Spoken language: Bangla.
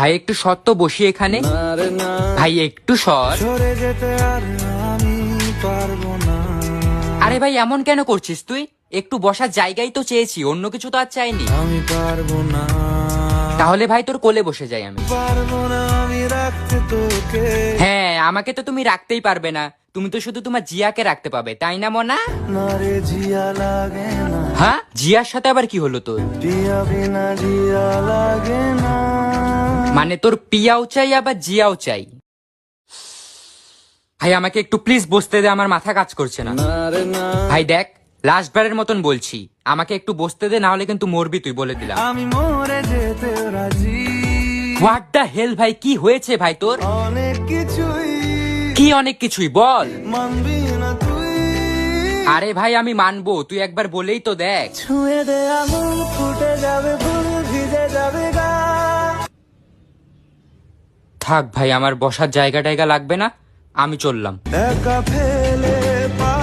ভাই একটু সর তো, বসি এখানে। ভাই একটু সর। আরে ভাই এমন কেন করছিস তুই? একটু বসার জায়গাই তো চেয়েছি, অন্য কিছু তো আর চাইনি। আমি পারবো না, তাহলে ভাই তোর কোলে বসে যাই আমি। পারবো না আমি রাখতে তোকে। হ্যাঁ, আমাকে তো তুমি রাখতেই পারবে না, তুমি তো শুধু তোমার জিয়াকে রাখতে পাবে, তাই না মনা? না রে জিয়া লাগে না, হ্যাঁ, জিয়ার সাথে আবার কি হলো তোর? পিয়া বিনা জিয়া লাগে না। মানে তোর পিয়াও চাই আবার জিয়াও চাই? ভাই আমাকে একটু প্লিজ বসতে দে, আমার মাথা কাজ করছে না। না রে না, ভাই দেখ, লাস্ট বারের মতন বলছি, আমাকে একটু বসতে দে, না হলে কিন্তু মরবি তুই, বলে দিলাম। আমি মরে যেতে রাজি। হোয়াট দ্য হেল ভাই, কি হয়েছে ভাই তোর? অনেক কিছুই কি অনেক কিছুই বল। মানবি না তুই, আরে ভাই আমি মানবো, তুই একবার বলেই তো দেখ। ছুঁয়ে দে আঙুল ফুটে যাবে ফুল, ভিজে যাবে গা। থাক ভাই, আমার বসার জায়গা টায়গা লাগবে না, আমি চললাম। একা ফেলে পা